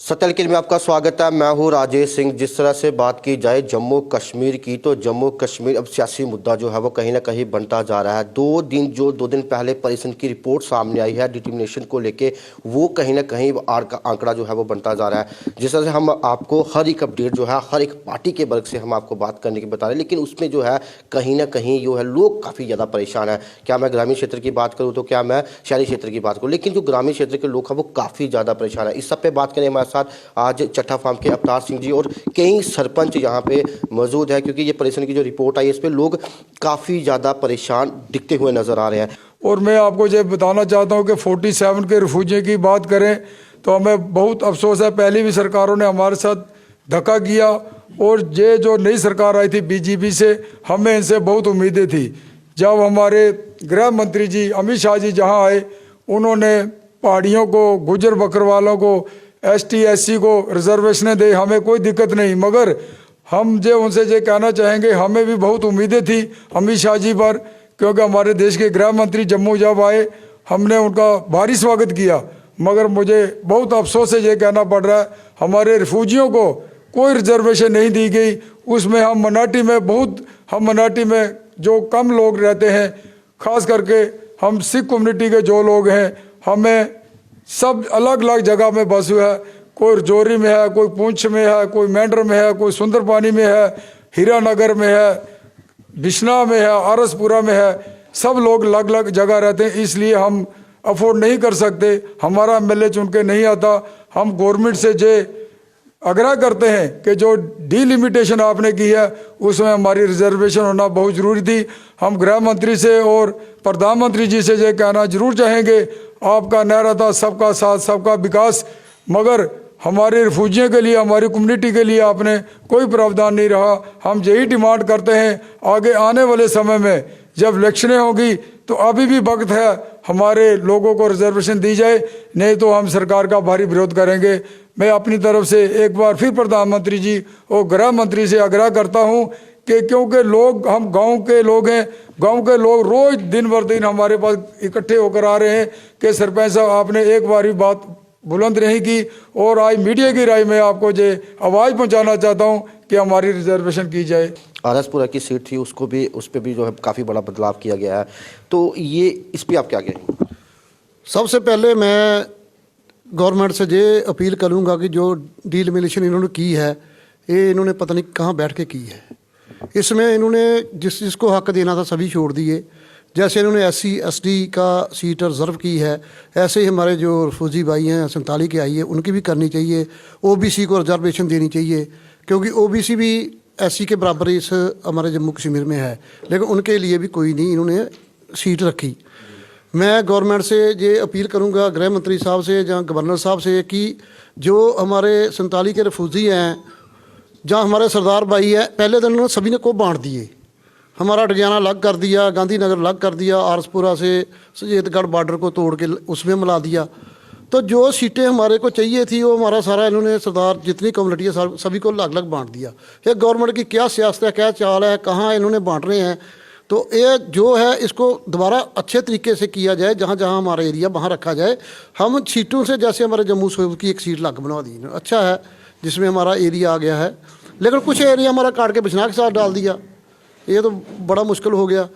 सत्यल के में आपका स्वागत है। मैं हूं राजेश सिंह। जिस तरह से बात की जाए जम्मू कश्मीर की, तो जम्मू कश्मीर अब सियासी मुद्दा जो है वो कहीं ना कहीं बनता जा रहा है। दो दिन पहले परिषद की रिपोर्ट सामने आई है डिटर्मिनेशन को लेके, वो कहीं ना कहीं आंकड़ा जो है वो बनता जा रहा है। जिस तरह से हम आपको हर एक अपडेट जो है हर एक पार्टी के वर्ग से हम आपको बात करने की बता रहे हैं, लेकिन उसमें जो है कहीं ना कहीं जो है लोग काफ़ी ज़्यादा परेशान है। क्या मैं ग्रामीण क्षेत्र की बात करूँ तो क्या मैं शहरी क्षेत्र की बात करूँ, लेकिन जो ग्रामीण क्षेत्र के लोग हैं वो काफ़ी ज़्यादा परेशान है। इस सब पे बात करें हमारे साथ आज चट्टा फार्म के अवतार सिंह जी और कई सरपंच यहाँ पे मौजूद है, क्योंकि ये परिषद की जो रिपोर्ट आई है इस पे लोग काफ़ी ज़्यादा परेशान दिखते हुए नजर आ रहे हैं। और मैं आपको ये बताना चाहता हूँ कि 47 के रिफ्यूजी की बात करें तो हमें बहुत अफसोस है, पहले भी सरकारों ने हमारे साथ धक्का किया। और ये जो नई सरकार आई थी बीजेपी से, हमें इनसे बहुत उम्मीदें थी। जब हमारे गृह मंत्री जी अमित शाह जी जहाँ आए, उन्होंने पहाड़ियों को, गुजर बकरवालों को, ST SC को रिजर्वेशनें दे, हमें कोई दिक्कत नहीं। मगर हम जो उनसे ये कहना चाहेंगे, हमें भी बहुत उम्मीदें थी अमित शाह जी पर, क्योंकि हमारे देश के गृह मंत्री जम्मू जब आए हमने उनका भारी स्वागत किया। मगर मुझे बहुत अफसोस से ये कहना पड़ रहा है, हमारे रिफ्यूजियों को कोई रिजर्वेशन नहीं दी गई। उसमें हम मनाटी में जो कम लोग रहते हैं, खास करके हम सिख कम्युनिटी के जो लोग हैं, हमें सब अलग अलग जगह में बस हुआ है। कोई रजौरी में है, कोई पुंछ में है, कोई मेंढर में है, कोई सुंदरपानी में है, हीरानगर में है, बिश्ना में है, आरसपुरा में है। सब लोग अलग अलग जगह रहते हैं, इसलिए हम अफोर्ड नहीं कर सकते। हमारा MLA चुन के नहीं आता। हम गवर्नमेंट से जे आग्रह करते हैं कि जो डिलिमिटेशन आपने की है उसमें हमारी रिजर्वेशन होना बहुत ज़रूरी थी। हम गृह मंत्री से और प्रधानमंत्री जी से ये कहना जरूर चाहेंगे, आपका नारा था सबका साथ सबका विकास, मगर हमारे रिफ्यूजियों के लिए, हमारी कम्युनिटी के लिए आपने कोई प्रावधान नहीं रहा। हम यही डिमांड करते हैं, आगे आने वाले समय में जब इलेक्शनें होगी तो अभी भी वक्त है, हमारे लोगों को रिजर्वेशन दी जाए, नहीं तो हम सरकार का भारी विरोध करेंगे। मैं अपनी तरफ से एक बार फिर प्रधानमंत्री जी और गृह मंत्री से आग्रह करता हूं कि क्योंकि लोग, हम गांव के लोग हैं, गांव के लोग रोज दिन भर दिन हमारे पास इकट्ठे होकर आ रहे हैं कि सरपंच साहब आपने एक बार भी बात बुलंद नहीं की। और आज मीडिया की राय में आपको ये आवाज़ पहुंचाना चाहता हूं कि हमारी रिजर्वेशन की जाए। आरसपुरा की सीट थी, उस पर भी जो है काफ़ी बड़ा बदलाव किया गया है, तो ये इस पर आप क्या कहें? सबसे पहले मैं गवर्नमेंट से ये अपील करूंगा कि जो डिलिमिटेशन इन्होंने की है, ये इन्होंने पता नहीं कहाँ बैठ के की है। इसमें इन्होंने जिसको हक देना था सभी छोड़ दिए। जैसे इन्होंने SC ST का सीट रिजर्व की है, ऐसे ही हमारे जो रिफ्यूजी भाई हैं 47 के आई है उनकी भी करनी चाहिए। OBC को रिजर्वेशन देनी चाहिए, क्योंकि OBC भी SC के बराबर इस हमारे जम्मू कश्मीर में है, लेकिन उनके लिए भी कोई नहीं इन्होंने सीट रखी। मैं गवर्नमेंट से ये अपील करूंगा, गृह मंत्री साहब से या गवर्नर साहब से, कि जो हमारे 47 के रिफ्यूजी हैं, जहाँ हमारे सरदार भाई है, पहले दिन उन्होंने सभी ने को बांट दिए। हमारा डगियाना अलग कर दिया, गांधीनगर अलग कर दिया, आरसपुरा से सजेतगढ़ बॉर्डर को तोड़ के उसमें मिला दिया। तो जो सीटें हमारे को चाहिए थी वो हमारा सारा इन्होंने सरदार जितनी कम्युनिटी है सभी को अलग अलग बांट दिया। ये गवर्नमेंट की क्या सियासत है, क्या चाल है, कहाँ इन्होंने बांट रहे हैं। तो ये जो है इसको दोबारा अच्छे तरीके से किया जाए, जहाँ जहाँ हमारा एरिया वहाँ रखा जाए। हम सीटों से जैसे हमारे जम्मू सूबे की एक सीट अलग बनवा दी, अच्छा है जिसमें हमारा एरिया आ गया है, लेकिन कुछ एरिया हमारा काट के बिछना के साथ डाल दिया, ये तो बड़ा मुश्किल हो गया।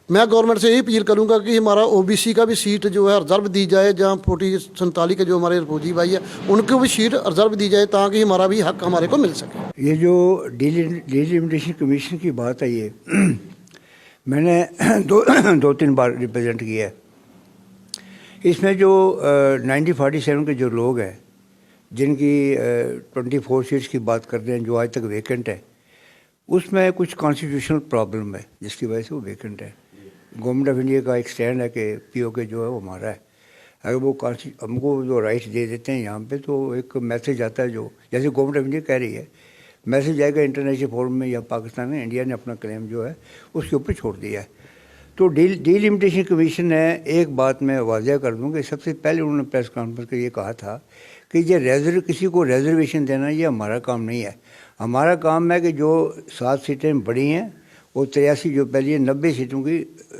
मैं गवर्नमेंट से यही अपील करूंगा कि हमारा OBC का भी सीट जो है रिजर्व दी जाए, जहाँ 47 के जो हमारे रिफ्यूजी भाई है उनको भी सीट रिजर्व दी जाए, ताकि हमारा भी हक हमारे को मिल सके। ये जो डिलिमिटेशन कमीशन की बात है, ये मैंने दो तीन बार रिप्रेजेंट किया है। इसमें जो 1947 के जो लोग हैं, जिनकी 24 सीट्स की बात करते हैं जो आज तक वेकेंट है, उसमें कुछ कॉन्स्टिट्यूशनल प्रॉब्लम है जिसकी वजह से वो वेकेंट है। गवर्नमेंट ऑफ इंडिया का एक स्टैंड है कि POK जो है वो हमारा है। अगर वो हमको जो राइट्स दे देते हैं यहाँ पे, तो एक मैसेज आता है, जो जैसे गवर्नमेंट ऑफ इंडिया कह रही है, मैसेज आएगा इंटरनेशनल फोरम में या पाकिस्तान में, इंडिया ने अपना क्लेम जो है उसके ऊपर छोड़ दिया है। तो डिलिमिटेशन कमीशन ने एक बात मैं वाज़ह कर दूँ कि सबसे पहले उन्होंने प्रेस कॉन्फ्रेंस कर ये कहा था कि ये किसी को रिजर्वेशन देना ये हमारा काम नहीं है। हमारा काम है कि जो 7 सीटें बड़ी हैं वो 83 जो पहली है 90 सीटों की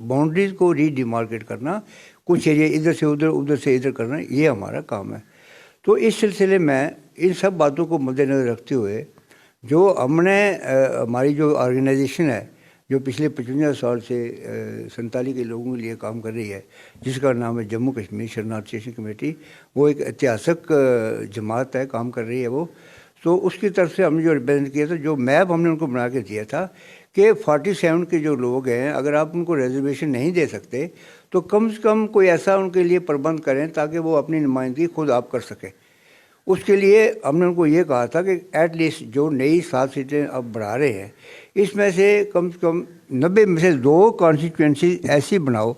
बाउंड्रीज़ को रीडिमार्केट करना, कुछ एरिया इधर से उधर, उधर से इधर करना, ये हमारा काम है। तो इस सिलसिले में इन सब बातों को मद्देनज़र रखते हुए जो हमने हमारी जो ऑर्गेनाइजेशन है जो पिछले 55 साल से संताली के लोगों के लिए काम कर रही है, जिसका नाम है जम्मू कश्मीर शरणार्थी कमेटी, वो एक ऐतिहासिक जमात है, काम कर रही है वो। तो उसकी तरफ से हमने जो रिप्रेजेंट किया था, जो मैप हमने उनको बना के दिया था कि 47 के जो लोग हैं, अगर आप उनको रिजर्वेशन नहीं दे सकते तो कम से कम कोई ऐसा उनके लिए प्रबंध करें ताकि वो अपनी नुमाइंदगी खुद आप कर सकें। उसके लिए हमने उनको ये कहा था कि एटलीस्ट जो नई 7 सीटें अब बढ़ा रहे हैं, इसमें से कम 90 में से 2 कॉन्स्टिट्यूंसी ऐसी बनाओ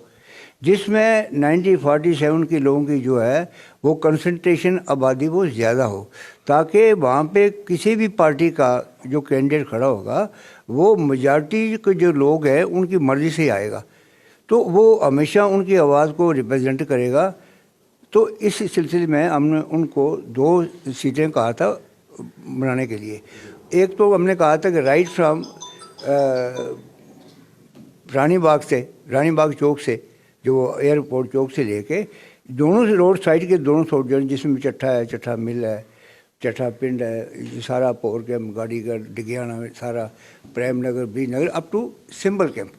जिसमें 47 के लोगों की जो है वो कंसंट्रेशन आबादी वो ज़्यादा हो, ताकि वहाँ पे किसी भी पार्टी का जो कैंडिडेट खड़ा होगा वो मेजॉरिटी के जो लोग हैं उनकी मर्ज़ी से आएगा, तो वो हमेशा उनकी आवाज़ को रिप्रेजेंट करेगा। तो इस सिलसिले में हमने उनको 2 सीटें कहा था बनाने के लिए। एक तो हमने कहा था कि राइट फ्रॉम रानी बाग चौक से, जो एयरपोर्ट चौक से लेके दोनों रोड साइड के दोनों साइड, जिसमें चट्ठा है, चट्ठा मिल है, चट्ठा पिंड है, सारा पोर कैंप, गाड़ीगढ़, डिगियाना में सारा, प्रेम नगर, बीज नगर, अप टू सिंबल कैंप।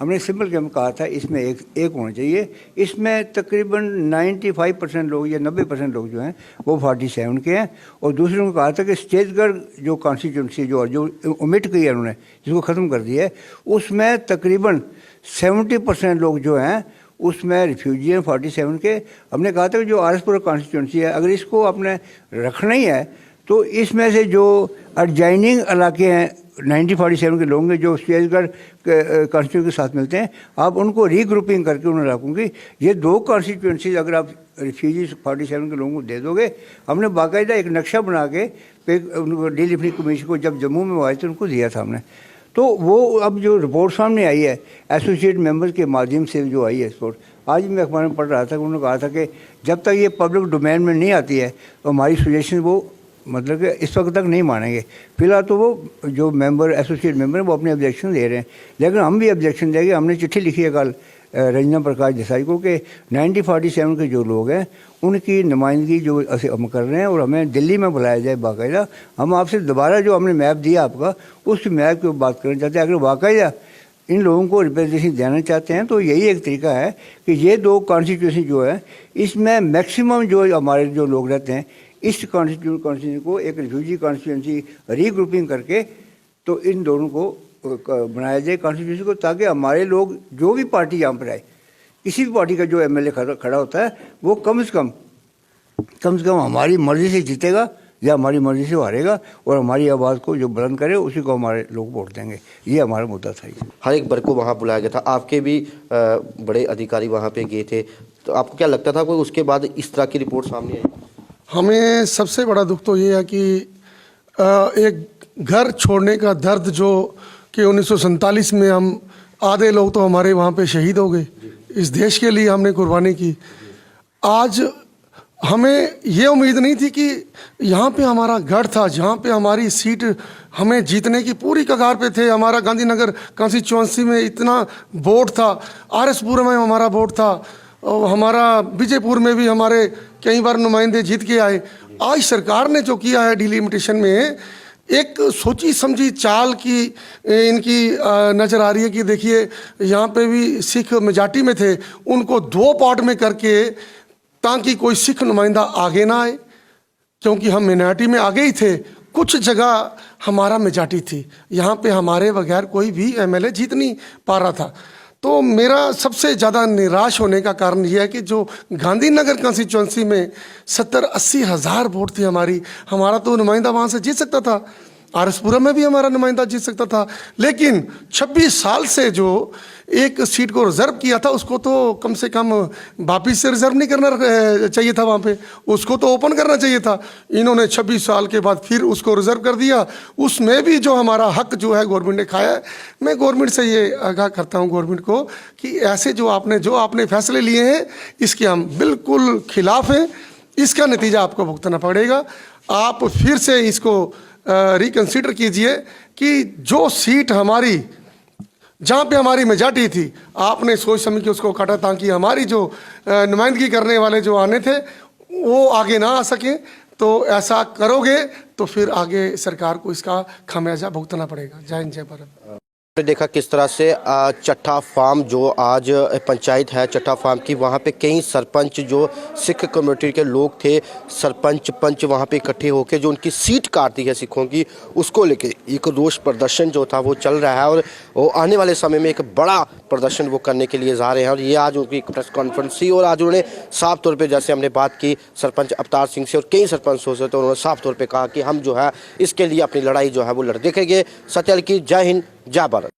हमने सिंबल कैंप कहा था इसमें एक होना चाहिए। इसमें तकरीबन 95% लोग या 90% लोग जो हैं वो 47 के हैं। और दूसरे को कहा था कि स्टेजगढ़ जो कॉन्स्टिट्यूंसी जो ओमिट की है उन्होंने, जिसको ख़त्म कर दिया है, उसमें तकरीबन 70% लोग जो हैं उसमें रिफ्यूजी हैं 47 के। हमने कहा था कि जो आरएसपुर कॉन्स्टिट्यूंसी है, अगर इसको आपने रखना ही है तो इसमें से जो एडजाइनिंग इलाके हैं 47 के लोग हैं जो स्टेजगढ़ कॉन्स्टिट्यूंसी के साथ मिलते हैं, आप उनको रीग्रुपिंग करके उन्हें रखूँगी। ये 2 कॉन्स्टिट्यूंसीज अगर आप रिफ्यूजी 47 के लोगों को दे दोगे, हमने बाकायदा एक नक्शा बना के उनको डिलीवरी कमीशन को जब जम्मू में आए थे उनको दिया था हमने। तो वो अब जो रिपोर्ट सामने आई है एसोसिएट मेंबर्स के माध्यम से जो आई है रिपोर्ट, आज मैं अखबार में पढ़ रहा था कि उन्होंने कहा था कि जब तक ये पब्लिक डोमेन में नहीं आती है तो हमारी सजेशन वो मतलब कि इस वक्त तक नहीं मानेंगे। फिलहाल तो वो जो मेंबर एसोसिएट मेंबर हैं वो अपने ऑब्जेक्शन दे रहे हैं, लेकिन हम भी ऑब्जेक्शन देंगे। हमने चिट्ठी लिखी है कल रंजना प्रकाश देसाई को कि 47 के जो लोग हैं उनकी नुमाइंदगी जो हम कर रहे हैं और हमें दिल्ली में बुलाया जाए बाकायदा। हम आपसे दोबारा जो हमने मैप दिया आपका, उस मैप की बात करना चाहते हैं। अगर बाकायदा इन लोगों को रिप्रेजेंटेशन देना चाहते हैं तो यही एक तरीका है कि ये 2 कॉन्स्टिट्यूंसी जो है इसमें मैक्सिमम जो हमारे जो लोग रहते हैं इस कॉन्स्टिट्यूंसी को एक रिफ्यूजी कॉन्स्टिट्यूंसी रीग्रुपिंग करके तो इन दोनों को बनाया जाए कॉन्स्टिट्यूंसी को, ताकि हमारे लोग जो भी पार्टी यहाँ पर आए, किसी भी पार्टी का जो एमएलए खड़ा होता है वो कम से कम हमारी मर्ज़ी से जीतेगा या हमारी मर्ज़ी से हारेगा और हमारी आवाज़ को जो बुलंद करे उसी को हमारे लोग वोट देंगे। ये हमारा मुद्दा था। हर एक वर्ग को वहाँ बुलाया गया था, आपके भी बड़े अधिकारी वहाँ पे गए थे, तो आपको क्या लगता था कोई उसके बाद इस तरह की रिपोर्ट सामने आई? हमें सबसे बड़ा दुख तो ये है कि एक घर छोड़ने का दर्द जो कि 1947 में हम आधे लोग तो हमारे वहाँ पे शहीद हो गए, इस देश के लिए हमने कुर्बानी की। आज हमें ये उम्मीद नहीं थी कि यहाँ पे हमारा गढ़ था, जहाँ पे हमारी सीट हमें जीतने की पूरी कगार पे थे। हमारा गांधीनगर कॉन्स्टिट्यूंसी में इतना वोट था, आरएसपुर में हमारा वोट था, और हमारा विजयपुर में भी हमारे कई बार नुमाइंदे जीत के आए। आज सरकार ने जो किया है डिलिमिटेशन में, एक सोची समझी चाल की इनकी नज़र आ रही है कि देखिए यहाँ पे भी सिख मेजॉरिटी में थे, उनको 2 पार्ट में करके ताकि कोई सिख नुमाइंदा आगे ना आए, क्योंकि हम मिनॉरिटी में आगे ही थे। कुछ जगह हमारा मेजॉरिटी थी, यहाँ पे हमारे बगैर कोई भी एमएलए जीत नहीं पा रहा था। तो मेरा सबसे ज़्यादा निराश होने का कारण यह है कि जो गांधीनगर कॉन्स्टिट्यूंसी में 70-80 हज़ार वोट थी हमारा तो नुमाइंदा वहाँ से जीत सकता था, आरएसपुरा में भी हमारा नुमाइंदा जीत सकता था। लेकिन 26 साल से जो एक सीट को रिजर्व किया था उसको तो कम से कम वापिस से रिजर्व नहीं करना चाहिए था, वहाँ पे उसको तो ओपन करना चाहिए था। इन्होंने 26 साल के बाद फिर उसको रिजर्व कर दिया, उसमें भी जो हमारा हक जो है गवर्नमेंट ने खाया है। मैं गवर्नमेंट से ये आगाह करता हूँ गवर्नमेंट को कि ऐसे जो आपने फैसले लिए हैं इसके हम बिल्कुल खिलाफ हैं, इसका नतीजा आपको भुगतना पड़ेगा। आप फिर से इसको रिकन्सिडर कीजिए कि जो सीट हमारी जहाँ पे हमारी मेजॉरिटी थी आपने सोच समझ के उसको काटा, ताकि हमारी जो नुमाइंदगी करने वाले जो आने थे वो आगे ना आ सकें। तो ऐसा करोगे तो फिर आगे सरकार को इसका खामियाजा भुगतना पड़ेगा। जय हिंद जय भारत। आपने देखा किस तरह से चट्टा फार्म जो आज पंचायत है चट्टा फार्म की, वहाँ पे कई सरपंच जो सिख कम्युनिटी के लोग थे, सरपंच पंच वहाँ पे इकट्ठे होकर जो उनकी सीट काटती है सिखों की, उसको लेके एक रोष प्रदर्शन जो था वो चल रहा है और वो आने वाले समय में एक बड़ा प्रदर्शन वो करने के लिए जा रहे हैं। और ये आज उनकी प्रेस कॉन्फ्रेंस थी और आज उन्होंने साफ तौर पर, जैसे हमने बात की सरपंच अवतार सिंह से और कई सरपंचों से, तो उन्होंने साफ तौर पर कहा कि हम जो है इसके लिए अपनी लड़ाई जो है वो लड़ देखेंगे। सत्यल की जय हिंद जय भारत।